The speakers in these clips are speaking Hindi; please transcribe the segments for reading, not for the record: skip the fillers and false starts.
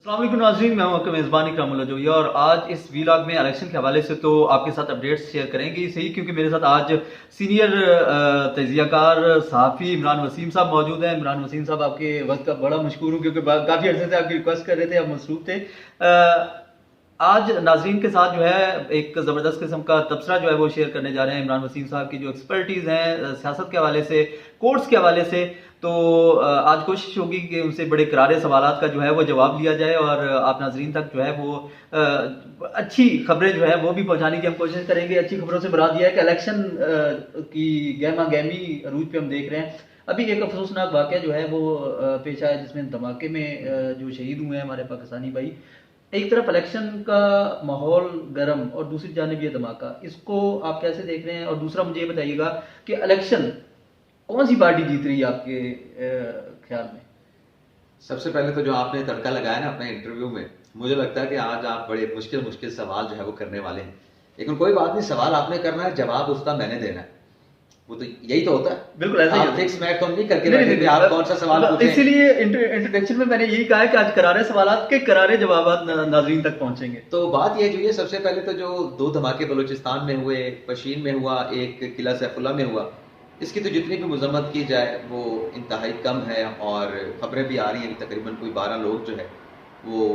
अस्सलाम वालेकुम नाज़रीन, मैं हूं आपका मेज़बान इकरामुल्लाह जोई और आज इस वीलॉग में इलेक्शन के हवाले से तो आपके साथ अपडेट्स शेयर करेंगे सही, क्योंकि मेरे साथ आज सीनियर तजियाकार सहाफ़ी इमरान वसीम साहब मौजूद हैं। इमरान वसीम साहब, आपके वक्त का बड़ा मशकूर हूँ क्योंकि काफ़ी अर्से से आपकी रिक्वेस्ट कर रहे थे, आप मसरूफ़ थे। आज नाज़रीन के साथ जो है एक ज़बरदस्त किस्म का तबसरा जो है वो शेयर करने जा रहे हैं। इमरान वसीम साहब की जो एक्सपर्टीज़ हैं सियासत के हवाले से, कोर्ट्स के हवाले से, तो आज कोशिश होगी कि उनसे बड़े करारे सवालात का जो है वो जवाब लिया जाए और आप नाज़रीन तक जो है वो अच्छी खबरें जो है वो भी पहुंचाने की हम कोशिश करेंगे। अच्छी खबरों से मुराद यह है कि इलेक्शन की गहमा गहमी अरूज पे हम देख रहे हैं। अभी एक अफसोसनाक वाक़या जो है वो पेश आया जिसमें धमाके में जो शहीद हुए हैं हमारे पाकिस्तानी भाई। एक तरफ इलेक्शन का माहौल गर्म और दूसरी जानिब ये धमाका, इसको आप कैसे देख रहे हैं? और दूसरा मुझे ये बताइएगा कि इलेक्शन कौन सी पार्टी जीत रही है आपके ख्याल में? सबसे पहले तो जो आपने तड़का लगाया ना अपने इंटरव्यू में, मुझे लगता है कि आज आप बड़े मुश्किल मुश्किल सवाल जो है वो करने वाले हैं। लेकिन कोई बात नहीं, सवाल आपने करना है, जवाब उसका मैंने देना है। वो तो यही तो होता है। बिल्कुल ऐसा ही आप फिक्स मैट तो नहीं करके बैठे कि आप कौन सा सवाल पूछें। इसीलिए इंट्रोडक्शन में मैंने यही कहा है कि आज करारे सवालात के करारे जवाब नाज़रीन तक पहुंचेंगे। तो बात यह जो है, सबसे पहले तो जो 2 धमाके बलूचिस्तान में हुए, पशीन में हुआ, एक किला सैफुल्ला में हुआ, इसकी तो जितनी भी मजम्मत की जाए वो इंतहाई कम है। और खबरें भी आ रही हैं कि तकरीबन कोई 12 लोग जो है वो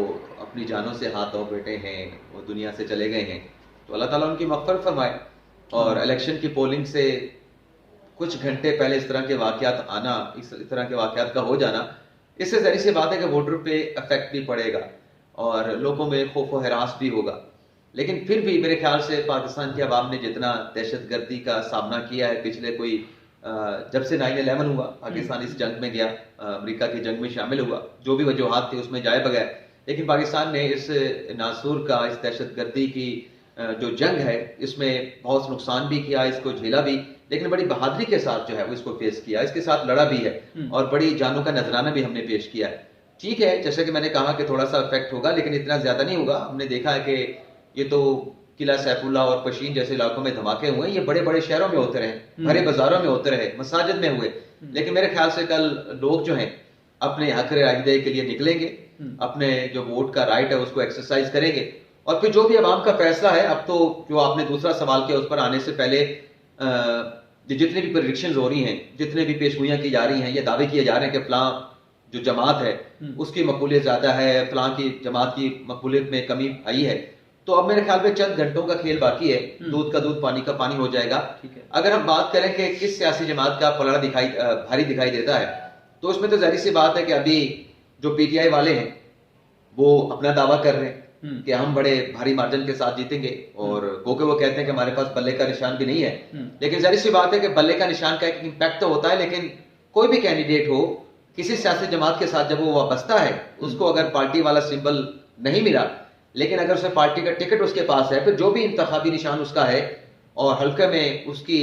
अपनी जानों से हाथ धो बैठे हैं, वो दुनिया से चले गए हैं। तो अल्लाह ताला उनकी मग़फ़िरत फरमाए। और इलेक्शन की पोलिंग से कुछ घंटे पहले इस तरह के वाक़यात आना, इस तरह के वाक़यात का हो जाना, इससे ज़ाहिर सी बात है कि वोटर पे इफेक्ट भी पड़ेगा और लोगों में खौफ व हरास भी होगा। लेकिन फिर भी मेरे ख्याल से पाकिस्तान की आवाम ने जितना दहशतगर्दी का सामना किया है पिछले कोई जब से 9/11 हुआ, पाकिस्तान इस जंग में गया, अमेरिका की जंग में शामिल हुआ, जो भी वजूहात थी उसमें जाए बगैर, लेकिन पाकिस्तान ने इस नासूर का, इस दहशतगर्दी की जो जंग है इसमें बहुत नुकसान भी किया, इसको झेला भी, लेकिन बड़ी बहादुरी के साथ जो है वो इसको फेस किया, इसके साथ लड़ा भी है और बड़ी जानों का नजराना भी हमने पेश किया है। ठीक है, जैसे कि मैंने कहा कि थोड़ा सा इफेक्ट होगा, लेकिन इतना ज्यादा नहीं होगा। हमने देखा है कि ये तो किला सैफुल्ला और पशीन जैसे इलाकों में धमाके हुए, ये बड़े बड़े शहरों में होते रहे, बड़े बाजारों में होते रहे, मसाजिद में हुए। लेकिन मेरे ख्याल से कल लोग जो हैं अपने हक रायदे के लिए निकलेंगे, अपने जो वोट का राइट है उसको एक्सरसाइज करेंगे और फिर जो भी अवाम का फैसला है। अब तो जो आपने दूसरा सवाल किया उस पर आने से पहले जितने भी प्रेडिक्शंस हो रही हैं, जितने भी पेशगोइयां की जा रही हैं, ये दावे किए जा रहे हैं कि फलां जो जमात है उसकी मकबूलियत ज्यादा है, फलां की जमात की मकबूलियत में कमी आई है। तो अब मेरे ख्याल में चंद घंटों का खेल बाकी है, दूध का दूध पानी का पानी हो जाएगा। अगर हम बात करें कि किस सियासी जमात का पलड़ा भारी दिखाई देता है, तो उसमें तो जाहिर सी बात है कि अभी जो पीटीआई वाले हैं वो अपना दावा कर रहे हैं कि हम बड़े भारी मार्जिन के साथ जीतेंगे, और वो कहते हैं कि हमारे पास बल्ले का निशान भी नहीं है। लेकिन जाहिर सी बात है कि बल्ले का निशान का एक इम्पैक्ट तो होता है, लेकिन कोई भी कैंडिडेट हो किसी सियासी जमात के साथ जब वो वाबस्ता है, उसको अगर पार्टी वाला सिंबल नहीं मिला, लेकिन अगर उसे पार्टी का टिकट उसके पास है, फिर जो भी इंतखाबी निशान उसका है और हल्के में उसकी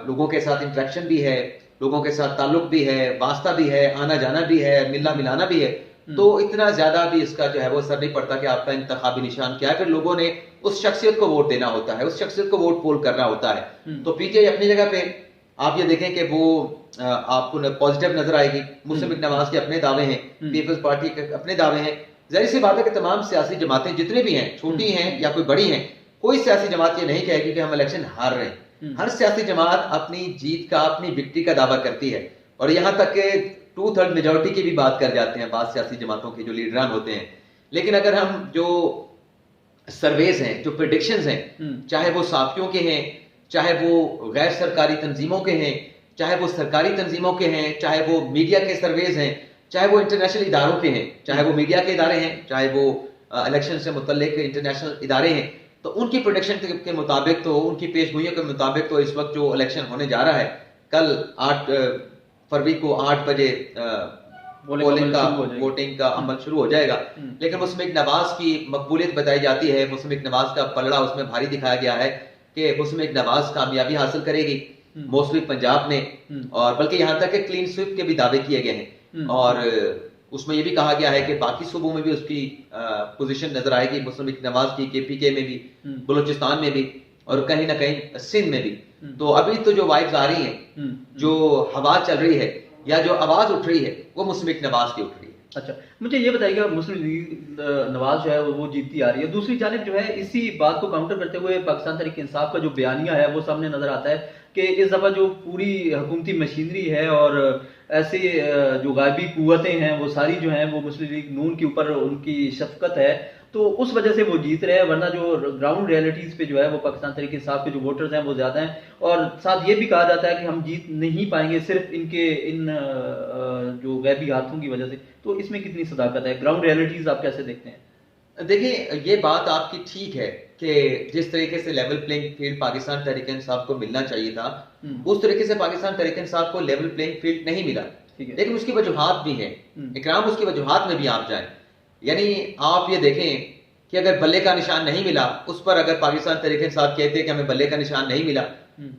लोगों के साथ इंटरेक्शन भी है, लोगों के साथ ताल्लुक भी है, वास्ता भी है, आना जाना भी है, मिलना मिलाना भी है, तो इतना ज्यादा भी इसका जो है वो असर नहीं पड़ता कि आपका इंतखाबी निशान क्या है। फिर लोगों ने उस शख्सियत को वोट देना होता है, उस शख्सियत को वोट पोल करना होता है। तो पीटीआई अपनी जगह पे आप ये देखें कि वो आपको पॉजिटिव नजर आएगी। मुस्लिम लीग नवाज के अपने दावे हैं, पीपल्स पार्टी के अपने दावे हैं। जाहिर सी बात है कि तमाम सियासी जमातें जितने भी हैं, छोटी हैं या कोई बड़ी हैं, कोई सियासी जमात ये नहीं कहेगी कि हम इलेक्शन हार रहे हैं। हर सियासी जमात अपनी जीत का, अपनी विक्ट्री का दावा करती है और यहाँ तक के 2/3 मेजोरिटी की भी बात कर जाते हैं बाद सियासी जमातों के जो लीडरान होते हैं। लेकिन अगर हम जो सर्वेज हैं, जो प्रेडिक्शंस हैं, चाहे वो साफियों के हैं, चाहे वो गैर सरकारी तंजीमों के हैं, चाहे वो सरकारी तंजीमों के हैं, चाहे वो मीडिया के सर्वेज हैं, चाहे वो इंटरनेशनल इदारों के हैं, चाहे वो मीडिया के इदारे हैं, चाहे वो इलेक्शन से मुतल्लिक इंटरनेशनल इदारे हैं, तो उनकी प्रोडिक्शन के मुताबिक, तो उनकी पेशगोइयों के मुताबिक, तो इस वक्त जो इलेक्शन होने जा रहा है, कल 8 फरवरी को 8 बजे वोटिंग का अमल शुरू हो जाएगा। लेकिन मुस्लिम लीग नवाज की मकबूलियत बताई जाती है, मुस्लिम लीग नवाज का पलड़ा उसमें भारी दिखाया गया है कि मुस्लिम लीग नवाज कामयाबी हासिल करेगी मोस्टली पंजाब में, और बल्कि यहाँ तक कि क्लीन स्वीप के भी दावे किए गए हैं। और उसमें यह भी कहा गया है कि बाकी सूबों में भी उसकी पोजीशन नजर आएगी, मुस्लिम लीग नवाज की, केपीके में भी, बलूचिस्तान में भी, और कहीं ना कहीं सिंध में भी। तो अभी तो जो वाइब्स आ रही हैं, जो हवा चल रही है या जो आवाज उठ रही है, वो मुस्लिम लीग नवाज की उठ रही है। अच्छा, मुझे ये बताइएगा, मुस्लिम लीग नवाज जो है वो जीतती आ रही है, दूसरी जानिब जो है इसी बात को काउंटर करते हुए पाकिस्तान तहरीक इंसाफ का जो बयानिया है वो सामने नजर आता है कि इस दफा जो पूरी हुकूमती मशीनरी है और ऐसे जो गायबी कुव्वतें हैं वो सारी जो हैं वो मुस्लिम लीग नून के ऊपर उनकी शफकत है, तो उस वजह से वो जीत रहे हैं, वरना जो ग्राउंड रियलिटीज पे जो है वो पाकिस्तान तहरीक इंसाफ के जो वोटर्स हैं वो ज्यादा हैं। और साथ ये भी कहा जाता है कि हम जीत नहीं पाएंगे सिर्फ इनके इन जो गैबी हाथों की वजह से, तो इसमें कितनी सदाकत है, ग्राउंड रियलिटीज आप कैसे देखते हैं? देखिए, ये बात आपकी ठीक है कि जिस तरीके से level playing field Pakistan Tehreek Insaf को मिलना चाहिए था, उस तरीके से पाकिस्तान तहरीक इंसाफ को लेवल प्लेइंग फील्ड नहीं मिला। लेकिन उसकी वजूहात भी हैं। इकराम, उसकी वजूहात में भी आप जाएं, यानी आप ये देखें कि अगर बल्ले का निशान नहीं मिला, उस पर अगर पाकिस्तान तहरीक इंसाफ कहते हैं कि हमें बल्ले का निशान नहीं मिला,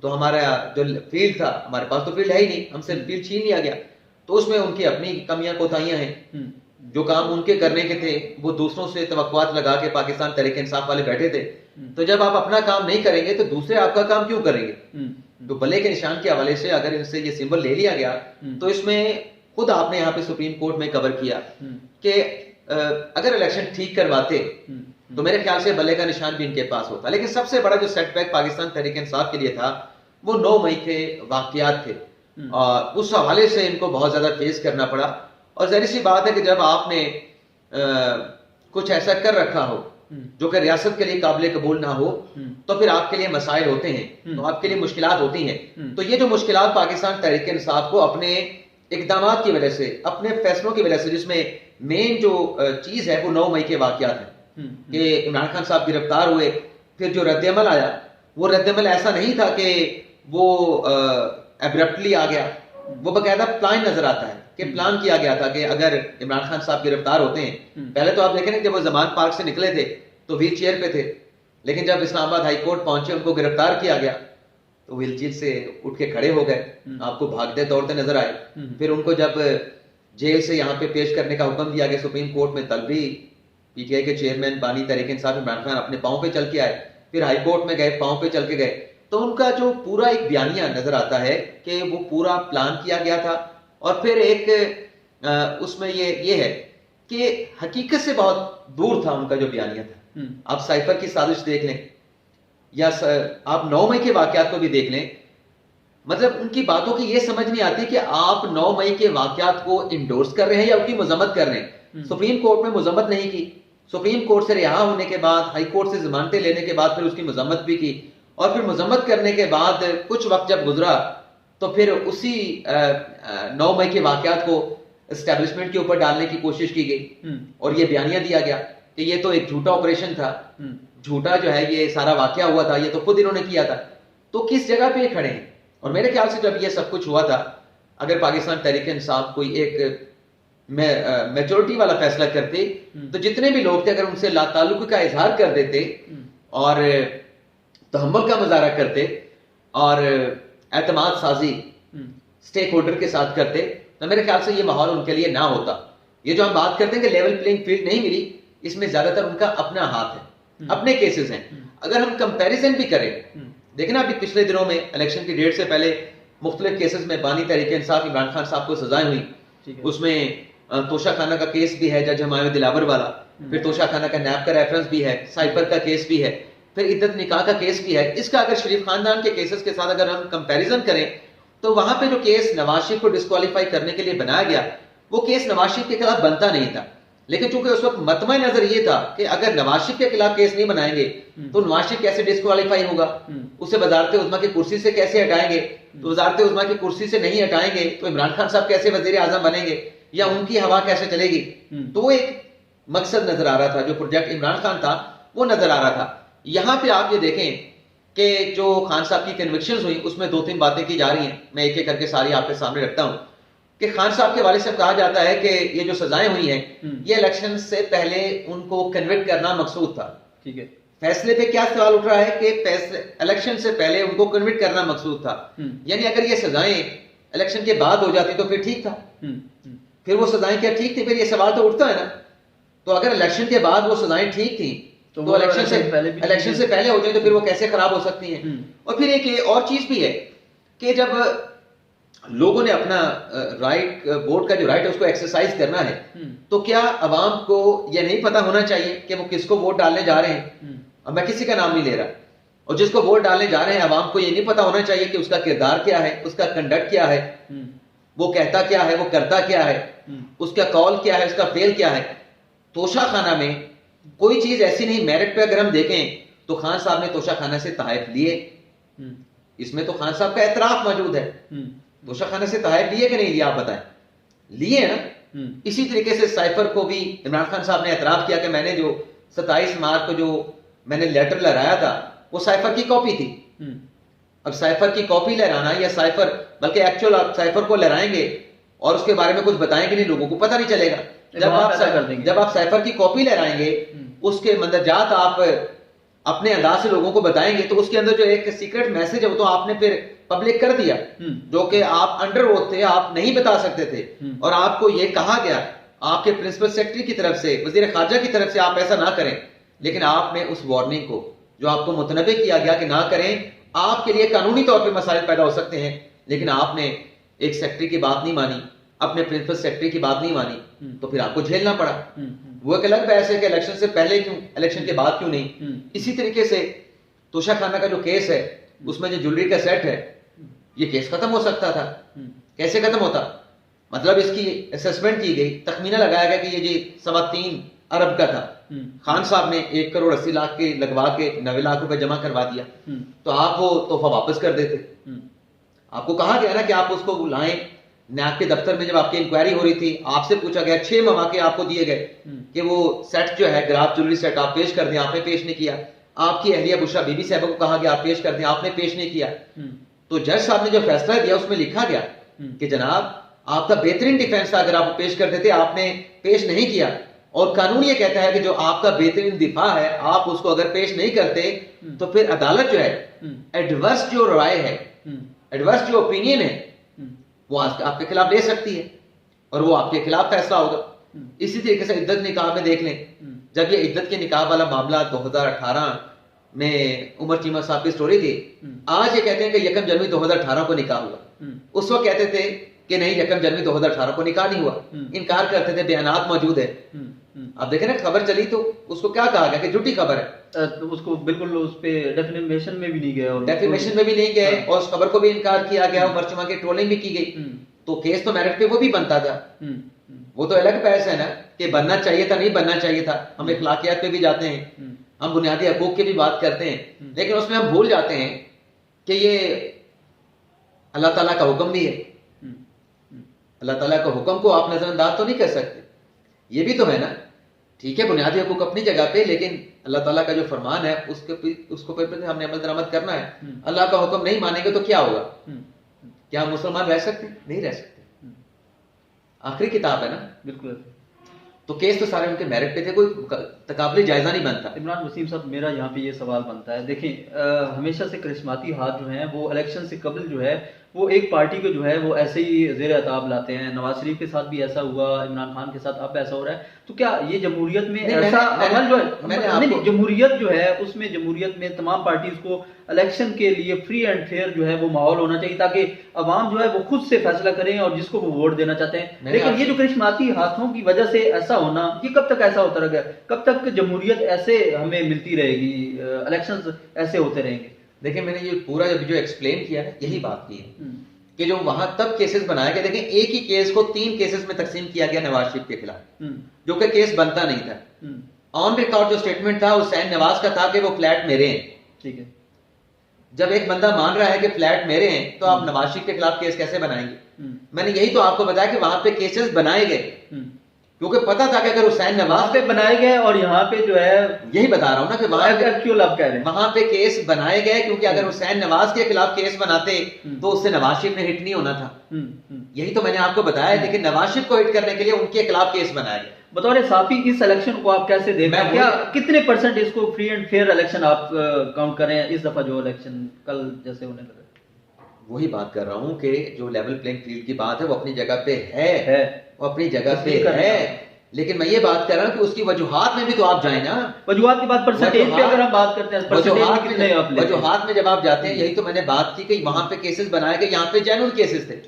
तो हमारा जो फील्ड था, हमारे पास तो फील्ड है ही नहीं, हमसे फील्ड छीन लिया गया, तो उसमें उनकी अपनी कमियां कोताहियां हैं। जो काम उनके करने के थे वो दूसरों से तवक्कुआत लगा के पाकिस्तान तहरीक इंसाफ वाले बैठे थे, तो जब आप अपना काम नहीं करेंगे तो दूसरे आपका काम क्यों करेंगे? तो बल्ले के निशान के हवाले से अगर इनसे ये सिंबल ले लिया गया, तो इसमें खुद आपने यहाँ पे सुप्रीम कोर्ट में कवर किया कि अगर इलेक्शन ठीक करवाते तो मेरे ख्याल से बल्ले का निशान भी इनके पास होता। लेकिन सबसे बड़ा जो सेटबैक पाकिस्तान तहरीक इंसाफ के लिए था वो 9 मई के वाकयात थे, और उस हवाले से इनको बहुत ज्यादा फेस करना पड़ा। और जाहिर सी बात है कि जब आपने कुछ ऐसा कर रखा हो जो कि रियासत के लिए काबिल कबूल ना हो, तो फिर आपके लिए मसाइल होते हैं, तो आपके लिए मुश्किलात होती हैं। तो ये जो मुश्किलात पाकिस्तान तहरीक इंसाफ को अपने इकदामात की वजह से, अपने फैसलों की वजह से, जिसमें मेन जो चीज है वो 9 मई के वाकयात है कि इमरान खान साहब गिरफ्तार हुए, फिर जो रद्दअमल आया वो रद्दअमल ऐसा नहीं था कि वो एब्रप्टली आ गया, वो बकायदा प्लान नजर आता है कि प्लान किया गया था कि अगर इमरान खान साहब गिरफ्तार होते हैं, पहले तो आप देखें ना, जब वो जमान पार्क से निकले थे तो व्हील चेयर पे थे, लेकिन जब इस्लामाबाद हाई कोर्ट पहुंचे उनको गिरफ्तार किया गया तो व्हील चेयर से उठ के खड़े हो गए, आपको भागते दौड़ते नजर आए। फिर उनको जब जेल से यहाँ पे पेश करने का हुक्म दिया गया सुप्रीम कोर्ट में, तब भी पीटीआई के चेयरमैन बानी तहरीक इंसाफ इमरान खान अपने पांव पे चल के आए, फिर हाई कोर्ट में गए, पांव पे चल के गए। तो उनका जो पूरा एक बयानिया नजर आता है कि वो पूरा प्लान किया गया था। और फिर एक उसमें ये है कि हकीकत से बहुत दूर था उनका जो बयानिया था। आप साइफर की साजिश देख लें या आप 9 मई के वाकयात को भी देख लें, मतलब उनकी बातों की ये समझ नहीं आती कि आप 9 मई के वाकयात को इंडोर्स कर रहे हैं या उनकी मजम्मत कर रहे हैं। सुप्रीम कोर्ट में मजम्मत नहीं की, सुप्रीम कोर्ट से रिहा होने के बाद, हाई कोर्ट से जमानतें लेने के बाद फिर उसकी मजम्मत भी की, और फिर मजम्मत करने के बाद कुछ वक्त जब गुजरा तो फिर उसी 9 मई के वाकयात को एस्टेब्लिशमेंट के ऊपर डालने की कोशिश की गई और ये बयानिया दिया गया कि ये तो एक झूठा ऑपरेशन था, झूठा जो है ये सारा वाकया हुआ था, ये तो खुद इन्होंने किया था। तो किस जगह पे खड़े हैं? और मेरे ख्याल से जब ये सब कुछ हुआ था, अगर पाकिस्तान तहरीक इंसाफ कोई एक मेजोरिटी वाला फैसला करते, तो जितने भी लोग थे अगर उनसे लाताल्लुकी का इजहार कर देते और तहम्मुल का मुजाहरा करते और एतमाद साजी स्टेक होल्डर के साथ करते, तो मेरे ख्याल से ये माहौल उनके लिए ना होता। ये जो हम बात करते हैं कि लेवल प्लेइंग फील्ड नहीं मिली, इसमें ज्यादातर उनका अपना हाथ है, अपने केसेस हैं। अगर हम कंपैरिजन भी करें, देखना अभी पिछले दिनों में इलेक्शन की डेट से पहले मुख्तलिफ केसेस में बानी तहरीक इंसाफ इमरान खान साहब को सजाएं हुई, उसमें तोशा खाना का केस भी है जज हमारे दिलावर वाला, फिर तोशा खाना का नैब का रेफरेंस भी है, साइफर का केस भी है, फिर इद्दत निकाह का केस भी है। इसका अगर शरीफ खानदान के केसेस के साथ अगर हम कंपैरिजन करें, तो वहां पे जो केस नवाज शरीफ को डिस्क्वालीफाई करने के लिए बनाया गया, वो केस नवाज शरीफ के खिलाफ बनता नहीं था। लेकिन चूंकि उस वक्त मतमा नजर ये था कि अगर नवाज शरीफ के खिलाफ केस नहीं बनाएंगे तो नवाज शरीफ कैसे डिस्क्वालीफाई होगा, उसे वजारत उज़्मा की कुर्सी से कैसे हटाएंगे, तो वजारत उज़्मा की कुर्सी से नहीं हटाएंगे तो इमरान खान साहब कैसे वजीर आजम बनेंगे या उनकी हवा कैसे चलेगी। तो वो एक मकसद नजर आ रहा था, जो प्रोजेक्ट इमरान खान था वो नजर आ रहा था। यहां पे आप ये देखें कि जो खान साहब की कन्विक्शंस हुई उसमें 2-3 बातें की जा रही हैं, मैं एक एक करके सारी आपके सामने रखता हूं। कि खान साहब के वाले से कहा जाता है कि ये जो सजाएं हुई हैं, ये इलेक्शन से पहले उनको कन्विक्ट करना मकसूद था। ठीक है, फैसले पे क्या सवाल उठ रहा है कि इलेक्शन से पहले उनको कन्विक्ट करना मकसूद था, यानी अगर ये सजाएं इलेक्शन के बाद हो जाती तो फिर ठीक था। फिर वो सजाएं क्या ठीक थी? फिर ये सवाल तो उठता है ना। तो अगर इलेक्शन के बाद वो सजाएं ठीक थी तो इलेक्शन से पहले हो जाए तो फिर वो कैसे खराब हो सकती हैं? और फिर एक और चीज भी है कि जब लोगों ने अपना राइट, वोट का जो राइट है उसको एक्सरसाइज करना है, तो क्या अवाम को यह नहीं पता होना चाहिए कि वो किसको वोट डालने जा रहे हैं? अब मैं किसी का नाम नहीं ले रहा, और जिसको वोट डालने जा रहे हैं अवाम को ये नहीं पता होना चाहिए कि उसका किरदार क्या है, उसका कंडक्ट क्या है, वो कहता क्या है, वो करता क्या है, उसका कॉल क्या है, उसका फेल क्या है। तोशा खाना में कोई चीज ऐसी नहीं, मेरिट पे अगर हम देखें तो खान साहब ने तोशा खाना से तहफ लिए, इसमें तो खान साहब का एतराफ मौजूद है। तोशा खाना से तहफ लिए कि नहीं लिए, आप बताएं? लिए ना। इसी तरीके से साइफर को भी इमरान खान साहब ने एतराफ किया कि मैंने जो 27 मार्च को जो मैंने लेटर लहराया था वो साइफर की कॉपी थी। अब साइफर की कॉपी लहराना या साइफर, बल्कि एक्चुअल आप साइफर को लहराएंगे और उसके बारे में कुछ बताएंगे नहीं, लोगों को पता नहीं चलेगा। जब आप साइफर की कॉपी लहराएंगे, उसके मंदरजात आप अपने अंदाज से लोगों को बताएंगे, तो उसके अंदर जो एक सीक्रेट मैसेज है वो तो आपने फिर पब्लिक कर दिया, जो कि आप अंडर ओथ थे, आप नहीं बता सकते थे, और आपको ये कहा गया आपके प्रिंसिपल सेक्रेटरी की तरफ से, वजीर खारजा की तरफ से, आप ऐसा ना करें। लेकिन आपने उस वार्निंग को जो आपको मुतनबे किया गया कि ना करें, आपके लिए कानूनी तौर पे मसाइल पैदा हो सकते हैं, लेकिन आपने एक सेक्रेटरी की बात नहीं मानी, अपने प्रिंसिपल सेक्रेटरी की बात नहीं मानी, तो फिर आपको झेलना पड़ा। वो एक अलग बहस है कि इलेक्शन से पहले क्यों, इलेक्शन के बाद क्यों नहीं। इसी तरीके से तोशा खाना का जो केस है, उसमें जो ज्वेलरी का सेट है, ये केस खत्म हो सकता था। कैसे खत्म होता? मतलब इसकी असेसमेंट की गई, तखमीना लगाया गया कि ये जी 3.25 अरब का था, खान साहब ने 1 करोड़ 80 लाख के लगवा के 90 लाख रुपए जमा करवा दिया, तो आप वो तोहफा वापस कर देते। आपको कहा गया ना कि आप उसको बुलाएं। नैब के दफ्तर में जब आपकी इंक्वायरी हो रही थी, आपसे पूछा गया, 6 मौके आपको दिए गए कि वो सेट जो है ग्राफ ज्वेलरी सेट आप पेश कर दें, आपने पेश नहीं किया। आपकी अहलिया बुशरा बीबी साहब को कहा गया आप पेश कर दें, आपने पेश नहीं किया। तो जज साहब ने जो फैसला दिया उसमें लिखा गया कि जनाब आपका बेहतरीन डिफेंस था, अगर आप पेश कर देते, आपने पेश नहीं किया, और कानून ये कहता है कि जो आपका बेहतरीन दिफा है, आप उसको अगर पेश नहीं करते तो फिर अदालत जो है एडवर्स जो राय है, एडवर्स जो ओपिनियन है, वो आपके खिलाफ ले सकती है और वो आपके खिलाफ फैसला होगा। इसी तरीके से इद्दत निकाह में देख लें, जब ये इद्दत के निकाह वाला मामला 2018 में उमर चीमा साहब की स्टोरी थी, आज ये कहते हैं कि 1 जनवरी 2018 को निकाह हुआ। उस वक्त कहते थे कि नहीं, 1 जनवरी 2018 को निकाह नहीं हुआ, इनकार करते थे, बयानात मौजूद है। अब देखें ना, खबर चली तो उसको क्या कहा गया कि झूठी खबर है, तो उसको बिल्कुल उस पे डेफिनेशन में भी नहीं गए, और डेफिनेशन में भी नहीं गए, और उस खबर को भी इनकार किया गया, उमर चीमा की ट्रोलिंग भी की गई। तो केस तो मेरिट पे वो भी बनता था। वो तो अलग बहस है ना कि बनना चाहिए था, नहीं बनना चाहिए था। हम इखलाकियात पे भी जाते हैं, हम बुनियादी हकूक की भी बात करते हैं, लेकिन उसमें हम भूल जाते हैं कि ये अल्लाह ताला का हुक्म भी है। अल्लाह ताला का हुक्म को आप नजरअंदाज तो नहीं कर सकते। ये भी तो है ना, ठीक है, बुनियादी हकूक अपनी जगह पे, लेकिन अल्लाह ताला का जो फरमान है उसको पे हमने अमल दरामद करना है। अल्लाह का हुक्म नहीं मानेंगे तो क्या होगा? क्या हम मुसलमान रह सकते? नहीं रह सकते। आखिरी किताब है ना, बिल्कुल। तो केस तो सारे उनके मेरिट पे थे, कोई तकाबली जायजा नहीं बनता। इमरान वसीम साहब, मेरा यहाँ पे ये सवाल बनता है, देखें हमेशा से करिश्माती हाथ जो हैं वो इलेक्शन से कबल जो है वो एक पार्टी को जो है वो ऐसे ही ज़ेर अताब लाते हैं। नवाज शरीफ के साथ भी ऐसा हुआ, इमरान खान के साथ अब ऐसा हो रहा है। तो क्या ये जमहूरियत में ऐसा अमल जो है, जमहूरियत जो है उसमें, जमहूरियत में तमाम पार्टीज को इलेक्शन के लिए फ्री एंड फेयर जो है वो माहौल होना चाहिए, ताकि अवाम जो है वो खुद से फैसला करें और जिसको वो वोट देना चाहते हैं। लेकिन ये जो करिश्माती हाथों की वजह से ऐसा होना, ये कब तक ऐसा होता रहेगा? कब तक जमहूरियत ऐसे हमें मिलती रहेगी, इलेक्शन ऐसे होते रहेंगे? देखिए, मैंने ये पूरा जो एक्सप्लेन किया है, यही बात की है कि जो वहां तब केसेस बनाए गए। देखें, एक ही केस को 3 केसेस में तकसीम किया गया नवाज शरीफ के खिलाफ, जो कि केस बनता नहीं था। ऑन रिकॉर्ड जो स्टेटमेंट था हुसैन नवाज का था कि वो फ्लैट मेरे हैं। ठीक है, जब एक बंदा मान रहा है कि फ्लैट मेरे हैं, तो आप नवाज शरीफ के खिलाफ केस कैसे बनाएंगे? मैंने यही तो आपको बताया कि वहां पे केसेस बनाए गए, क्योंकि पता था कि अगर हुसैन नवाज पे बनाए गए, और यहाँ पे जो है यही बता रहा हूं ना कि वहां पे केस बनाए गए, क्योंकि अगर हुसैन नवाज के खिलाफ केस बनाते तो उससे नवाज शरीफ ने हिट नहीं होना था। यही तो मैंने आपको बताया। लेकिन नवाज शरीफ को हिट करने के लिए उनके खिलाफ केस बनाया गया। बतौर साफी, इस इलेक्शन को आप कैसे देखते हैं? क्या कितने % इसको फ्री एंड फेयर इलेक्शन आप काउंट करें इस दफा जो इलेक्शन कल जैसे होने लगा? वही बात कर रहा हूं कि जो लेवल प्लेइंग फील्ड की बात है वो अपनी जगह पे है, वो अपनी जगह पे है। लेकिन मैं ये बात कर रहा हूं कि उसकी वजूहात में भी तो आप जाए ना। वजूहात की बात, परसेंटेज पे अगर हम बात करते हैं, वजूहात में जब आप जाते हैं, यही तो मैंने बात की कि वहां पे केसेस बनाए गए, यहाँ पे जेन्युइन केसेस थे।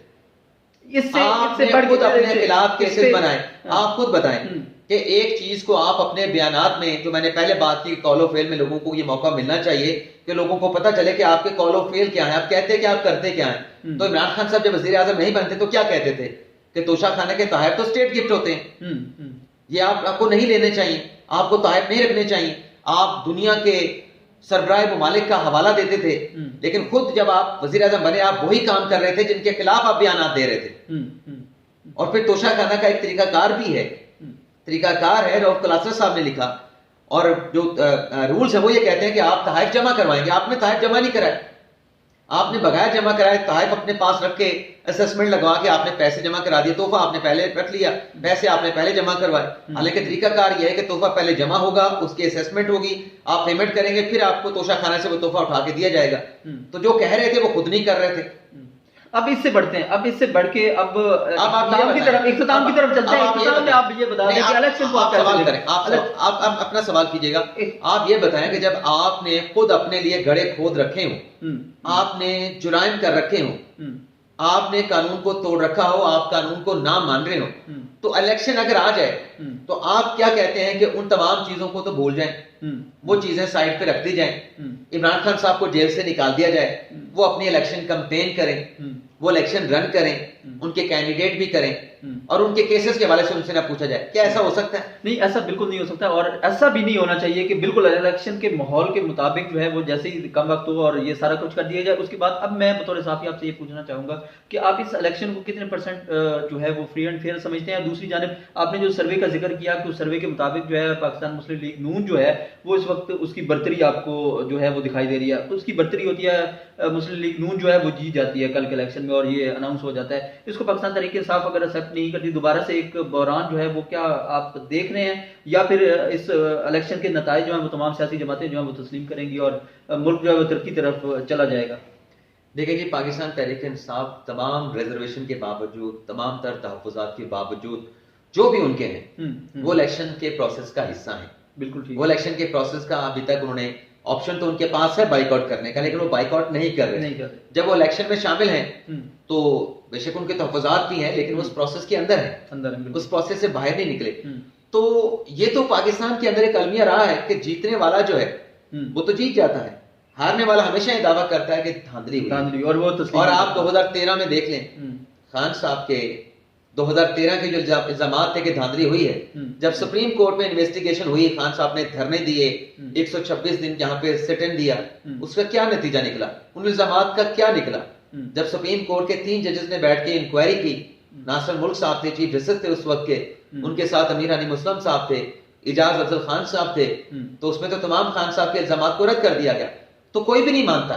इससे आपने बढ़ खुद के अपने खिलाफ केसेस बनाए, हाँ। आप खुद बताएं कि एक चीज को आप अपने बयानात में, जो मैंने पहले बात की, कॉल ऑफ फेल में लोगों को ये मौका मिलना चाहिए कि लोगों को पता चले कि आपके कॉल ऑफ फेल क्या है, आप कहते हैं कि आप करते क्या है। तो इमरान खान साहब जब वजीर आजम नहीं बनते तो क्या कहते थे कि तोशाखाना के तोहफे तो स्टेट गिफ्ट होते हैं, ये आपको नहीं लेने चाहिए, आपको तोहफे नहीं रखने चाहिए। आप दुनिया के सरबराह ममालिक का हवाला देते थे, लेकिन खुद जब आप वजीर आजम बने आप वही काम कर रहे थे जिनके खिलाफ आप बयान दे रहे थे। और फिर तोशाखाना का एक तरीकाकार भी है, तरीकाकार है, रऊफ कलासर साहब ने लिखा, और जो रूल्स है वो ये कहते हैं कि आप तोहफे जमा करवाएंगे। आपने तोहफे जमा नहीं कराए, आपने बगैर जमा कराए तोहफे अपने पास रख के असेसमेंट लगवा के आपने पैसे जमा करा दिए, तोहफा आपने पहले रख लिया, पैसे आपने पहले जमा करवाए। हालांकि तरीकाकार यह है कि तोहफा पहले जमा होगा, उसकी असेसमेंट होगी, आप पेमेंट करेंगे, फिर आपको तोशाखाना से वो तोहफा उठा के दिया जाएगा। तो जो कह रहे थे वो खुद नहीं कर रहे थे। अब इससे बढ़ते हैं, अब इससे बढ़ के अब आप की तरफ, इख्तिताम की तरफ चलते हैं। इख्तिताम में आप ये बता दें कि इलेक्शन को आप सवाल करें, आप अपना सवाल कीजिएगा। आप ये बताएं कि जब आपने खुद अपने लिए गड़े खोद रखे हो, आपने जुराइम कर रखे हो, आपने कानून को तोड़ रखा हो, आप कानून को ना मान रहे हो, तो इलेक्शन अगर आ जाए तो आप क्या कहते हैं कि उन तमाम चीजों को तो भूल जाएं, वो चीजें साइड पे रख दी जाएं, इमरान खान साहब को जेल से निकाल दिया जाए, वो अपनी इलेक्शन कैंपेन करें, वो इलेक्शन रन करें, उनके कैंडिडेट भी करें, और उनके केसेस के हवाले से उनसे ना पूछा जाए। क्या ऐसा हो सकता है? नहीं, ऐसा बिल्कुल नहीं हो सकता, और ऐसा भी नहीं होना चाहिए कि बिल्कुल इलेक्शन के माहौल के मुताबिक जो है वो जैसे ही कम वक्त हो और ये सारा कुछ कर दिया जाए। उसके बाद अब मैं बतौर साफी आपसे ये पूछना चाहूंगा कि आप इस इलेक्शन को कितने % जो है वो फ्री एंड फेयर समझते हैं। दूसरी जानिब आपने जो सर्वे का जिक्र किया कि उस सर्वे के मुताबिक जो है पाकिस्तान मुस्लिम लीग नून जो है वो इस वक्त उसकी बर्तरी आपको जो है वो दिखाई दे रही है, तो उसकी बर्तरी होती है, मुस्लिम लीग नून जो है वो जीत जाती है कल के इलेक्शन में और ये अनाउंस हो जाता है। इसको पाकिस्तान तहरीक इंसाफ अगर एक्सेप्ट नहीं करती, दोबारा से एक बहरान जो है वो क्या आप देख रहे हैं, या फिर इस इलेक्शन के नताइज जो है वो तमाम सियासी जमातें जो है वो तस्लीम करेंगी और मुल्क जो है वो तरक्की तरफ चला जाएगा? देखिए जी, पाकिस्तान तहरीक इंसाफ तमाम रिजर्वेशन के बावजूद, तमाम तर तहफ़्फ़ुज़ात के बावजूद जो भी उनके हैं वो इलेक्शन के प्रोसेस का हिस्सा है। बिल्कुल ठीक। वो इलेक्शन के प्रोसेस का अभी तक उन्होंने ऑप्शन तो उनके पास है बाइकआउट करने का, लेकिन वो बाइकआउट नहीं कर रहे। जब वो इलेक्शन में शामिल हैं तो बेशक उनके तहफ़्फ़ुज़ात भी हैं, लेकिन उस प्रोसेस के अंदर है, उस प्रोसेस से बाहर नहीं निकले। तो ये तो पाकिस्तान के अंदर एक अलमिया रहा है कि जीतने वाला जो है वो तो जीत जाता है, हारने वाला हमेशा ये दावा करता है कि धांधली और वो तस्लीम। और आप 2013 में देख लें, खान साहब के 2013 के जो इल्जामात थे कि धांधली हुई है, जब सुप्रीम कोर्ट में इन्वेस्टिगेशन हुई, खान साहब ने धरने दिए, 126 दिन यहाँ पे सिट इन दिया, उसका क्या नतीजा निकला, उन इल्जामात का क्या निकला? जब सुप्रीम कोर्ट के 3 जजेस ने बैठ के इंक्वायरी की, नासिर मुल्क साहब थे, चीफ जस्टिस थे उस वक्त के, उनके साथ अमीर हनी मुस्लिम साहब थे, इजाज अफजल खान साहब थे, तो उसमें तो तमाम खान साहब के इल्जामात को रद्द कर दिया गया। तो कोई भी नहीं मानता,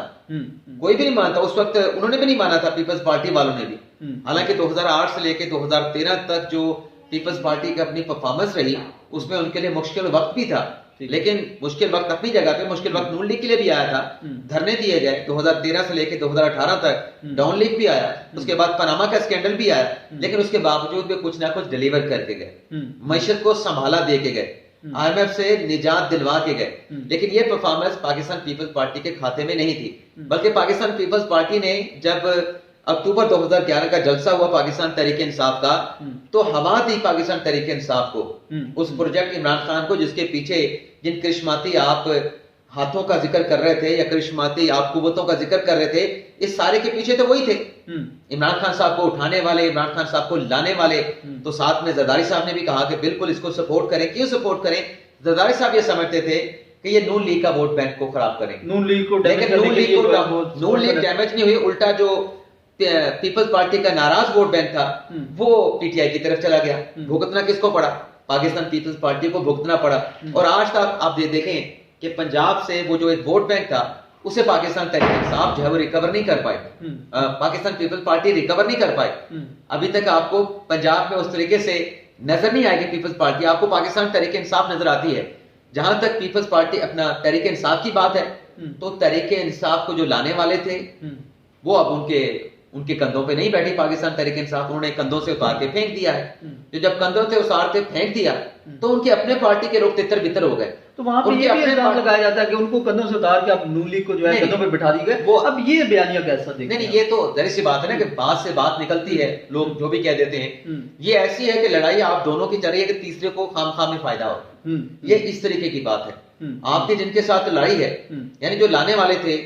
कोई भी नहीं मानता। उस वक्त उन्होंने भी नहीं माना था, पीपल्स पार्टी वालों ने भी। हालांकि 2008 से लेकर 2013 तक जो पीपल्स पार्टी की अपनी परफॉर्मेंस रही उसमें उनके लिए मुश्किल वक्त भी था, लेकिन मुश्किल वक्त अपनी जगह पे, मुश्किल वक्त नून लीग के लिए भी आया था, धरने दिए गए 2013 से लेकर 2018 तक, डाउन लीग भी आया, उसके बाद पनामा का स्कैंडल भी आया, लेकिन उसके बावजूद भी कुछ ना कुछ डिलीवर करके गए, मईशत को संभाला दे के गए, IMF से निजात दिलवा के गए। लेकिन ये परफॉर्मेंस पाकिस्तान पीपल्स पार्टी के खाते में नहीं थी, बल्कि पाकिस्तान पीपल्स पार्टी ने जब अक्टूबर 2011 का जलसा हुआ पाकिस्तान तहरीक इंसाफ का, तो हवा दी पाकिस्तान तहरीक इंसाफ को, उस प्रोजेक्ट इमरान खान को, जिसके पीछे जिन करिश्माती आप हाथों का जिक्र कर रहे थे या करिश्माती आप कुव्वतों का जिक्र कर रहे थे, इस सारे के पीछे तो वही थे, इमरान खान साहब को उठाने वाले, इमरान खान साहब को लाने वाले। तो साथ में जरदारी साहब ने भी कहा कि बिल्कुल इसको सपोर्ट करें। क्यों सपोर्ट करें? जरदारी साहब ये समझते थे कि ये नून लीग का वोट बैंक को खराब करेंगे, नून लीग को नून लीग डैमेज नहीं हुई, उल्टा जो पीपल्स पार्टी का नाराज वोट बैंक था वो पीटीआई की तरफ चला गया। भुगतना किसको पड़ा? पाकिस्तान पीपल्स पार्टी को भुगतना पड़ा। और आज तक आप देखें कि पंजाब से वो जो एक वोट बैंक था उसे पाकिस्तान तहरीक इंसाफ जो है वो रिकवर नहीं कर पाए, पाकिस्तान पीपल्स पार्टी रिकवर नहीं कर पाए। अभी तक आपको पंजाब में उस तरीके से नजर नहीं आएगी पीपल्स पार्टी, आपको पाकिस्तान तहरीक इंसाफ नजर आती है। जहां तक पीपल्स पार्टी अपना तहरीक इंसाफ की बात है, तो तहरीक इंसाफ को जो लाने वाले थे वो अब उनके उनके कंधों पे नहीं बैठी पाकिस्तान तहरीक इंसाफ, उन्होंने कंधों से उतार के फेंक दिया है। तो जब कंधों से उतार के फेंक दिया तो उनके अपने पार्टी के लोग तितर बितर हो गए। तो वहां पे उनके ये भी अपने इल्जाम लगाया जाता है कि उनको कंधों से उतार के अब नून लीग को जो है नहीं, कंधों पे बिठा दी गए। वो अब ये बयानिया कैसा देखते नहीं, हैं? ये तो जाहिर सी बात है ना कि बात से बात निकलती है, लोग जो भी कह देते हैं। ये ऐसी है कि लड़ाई आप दोनों की चल रही है कि तीसरे को खाम में फायदा हो, ये इस तरीके की बात है। आपके जिनके साथ लड़ाई है, यानी जो लाने वाले थे,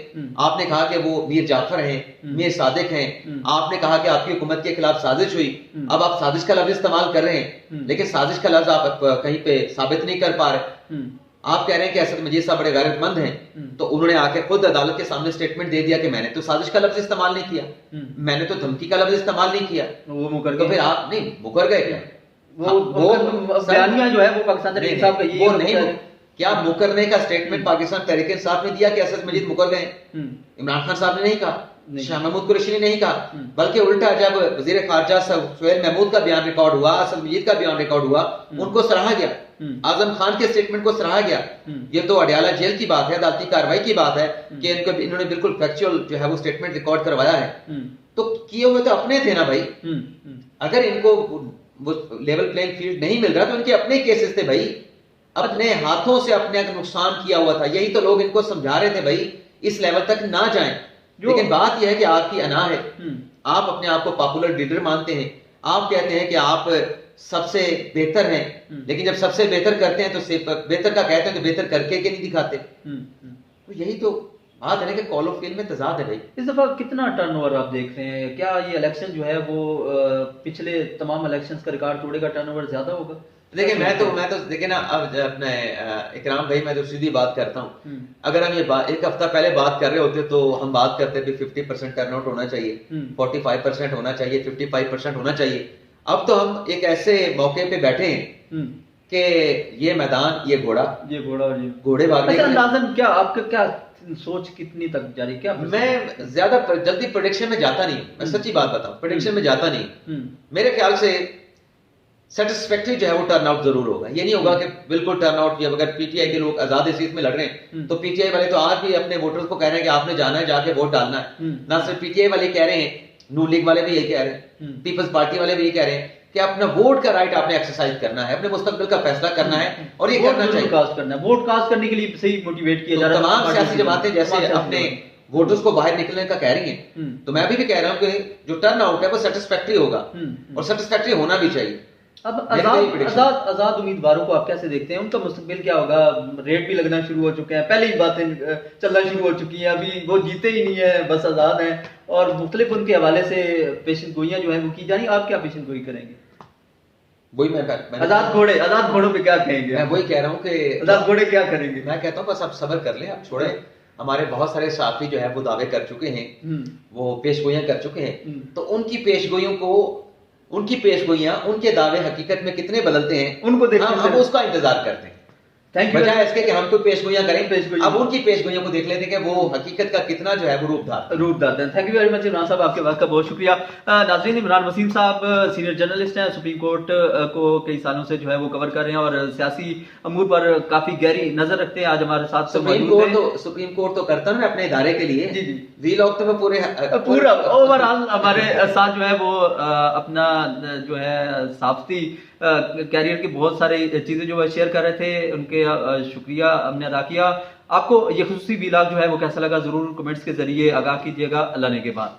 आपने कहा कि वो मीर जाफर हैं, मीर सादिक हैं, आपने कहा कि आपकी हुकूमत के खिलाफ साजिश हुई। अब आप साजिश का लफ्ज इस्तेमाल कर रहे हैं, लेकिन साजिश का लफ्ज आप कहीं पे साबित नहीं कर पा रहे। आप कह रहे हैं कि असद मजीद साहब बड़े गैरतमंद हैं, तो उन्होंने आके खुद अदालत के सामने स्टेटमेंट दे दिया कि मैंने तो साजिश का लफ्ज इस्तेमाल नहीं किया, मैंने तो धमकी का लफ्ज इस्तेमाल नहीं किया। वो मुकर तो फिर आप नहीं मुकर गए क्या? वो बयानिया जो है वो पाकिस्तान तहरीक इंसाफ का ये वो नहीं, क्या मुकरने का स्टेटमेंट पाकिस्तान तहरीक इंसाफ ने दिया कि असद मजीद मुकर गए? इमरान खान साहब ने नहीं कहा, शाह महमूद कुरैशी ने नहीं कहा, बल्कि उल्टा जब वजीर खारजा सुहेल महमूद का बयान रिकॉर्ड हुआ, असद मजीद का बयान रिकॉर्ड हुआ, उनको सराहा गया, आजम खान के स्टेटमेंट को सराहा गया। ये तो अडयाला जेल की बात है, अदालती कार्रवाई की बात है कि इन्होंने बिल्कुल फैक्चुअल जो है वो स्टेटमेंट रिकॉर्ड करवाया है। तो किए हुए तो अपने थे ना भाई। अगर इनको वो लेवल प्लेइंग फील्ड नहीं मिल रहा तो इनके अपने केसेस थे भाई, अपने हाथों से अपने नुकसान किया हुआ था। यही तो लोग इनको समझा रहे थे भाई इस लेवल तक ना जाएं। लेकिन बात यह है कि आपकी अना है, आप अपने आप को पॉपुलर लीडर मानते हैं, आप कहते हैं कि आप सबसे बेहतर हैं, लेकिन जब सबसे बेहतर करते हैं तो बेहतर का कहते हैं तो बेहतर करके के नहीं दिखाते। तो यही तो बात है कि कॉल ऑफ फेम में तजाद है भाई। इस दफा कितना टर्नओवर आप देख रहे हैं? क्या ये इलेक्शन जो है वो पिछले तमाम इलेक्शंस का रिकॉर्ड तोड़ेगा? टर्नओवर ज्यादा होगा? देखिए मैं तो देखिए ना, अब अपने इकराम भाई मैं तो सीधी बात करता हूँ। अगर हम ये एक हफ्ता पहले बात कर रहे होते तो हम बात करते थे 50% टर्नआउट होना चाहिए, 45% होना चाहिए, 55% होना चाहिए। अब तो हम एक ऐसे मौके पे बैठे हैं कि ये मैदान, ये घोड़ा और ये घोड़े भागने का अंदाजन क्या आपका क्या सोच कितनी तक जारी? क्या मैं ज्यादा जल्दी प्रेडिक्शन में जाता नहीं, मैं सच्ची बात बताऊं, प्रेडिक्शन में जाता नहीं। मेरे ख्याल से सेटिस्फैक्टरी जो है वो टर्नआउट जरूर होगा। ये नहीं होगा कि बिल्कुल टर्नआउट, अगर पीटीआई के लोग आजाद सीट में लड़ रहे हैं तो पीटीआई वाले तो आज भी अपने वोटर्स को कह रहे हैं कि आपने जाना है, जाके वोट डालना है। ना सिर्फ पीटीआई वाले कह रहे हैं, नून लीग वाले भी यही कह रहे हैं, पीपल्स पार्टी वाले भी यही कह रहे हैं कि अपना वोट का राइट आपने एक्सरसाइज करना है, अपने मुस्तकबिल का फैसला करना है और ये करना चाहिए। कास्ट करना है, वोट कास्ट करने के लिए सही मोटिवेट किया जा रहा है। तमाम सियासी जमातें जैसे अपने वोटर्स को बाहर निकलने का कह रही हैं, तो मैं भी कह रहा हूं कि जो टर्न आउट है वो सेटिस्फैक्टरी होगा और सेटिस्फैक्टरी होना भी चाहिए। अब आजाद उम्मीदवारों को आप कैसे देखते हैं? उनका मुस्तकबिल क्या होगा? रेट भी लगना शुरू हो चुके हैं, पहले ही बातें चलना शुरू हो चुकी हैं, अभी वो जीते ही नहीं है, बस आजाद हैं और मुख्तलिफ उनके हवाले से पेशन गोइयां जो है वो की जा रही। आप क्या पेशन गोई करेंगे? वही मैं आजाद घोड़ों पे क्या कहेंगे? मैं वही कह रहा हूँ कि आजाद घोड़े क्या करेंगे? मैं कहता हूँ बस आप सब्र कर लें, आप छोड़े। हमारे बहुत सारे साथी जो है वो दावे कर चुके हैं, वो पेशगोइयां कर चुके हैं, तो उनकी पेशगोइयां, उनके दावे हकीकत में कितने बदलते हैं उनको देखते हैं, हम उसका इंतजार करते हैं। Thank you. बजाय इसके कि हम तो पेशगोइयां करें, अब उनकी पेशगोइयों को देख लेते हैं कि वो हकीकत का कितना जो है वो रूप धारते हैं। Thank you very much Imran साहब, आपके वक्त का बहुत शुक्रिया। नाज़रीन, इमरान वसीम साहब सीनियर जर्नलिस्ट हैं, सुप्रीम कोर्ट को कई सालों से जो है वो कवर कर रहे हैं और सियासी अमूर पर काफी गहरी नजर रखते हैं। आज हमारे साथ सुप्रीम कोर्ट तो करता है अपने इदारे के लिए, जी लोग तो पूरा ओवरऑल हमारे साथ जो है वो अपना जो है साफ्ती कैरियर की बहुत सारी चीजें जो है शेयर कर रहे थे, उनके शुक्रिया हमने अदा किया। आपको ये खुसूसी व्लॉग जो है वो कैसा लगा जरूर कमेंट्स के जरिए आगाह कीजिएगा। अल्लाह ने के बाद।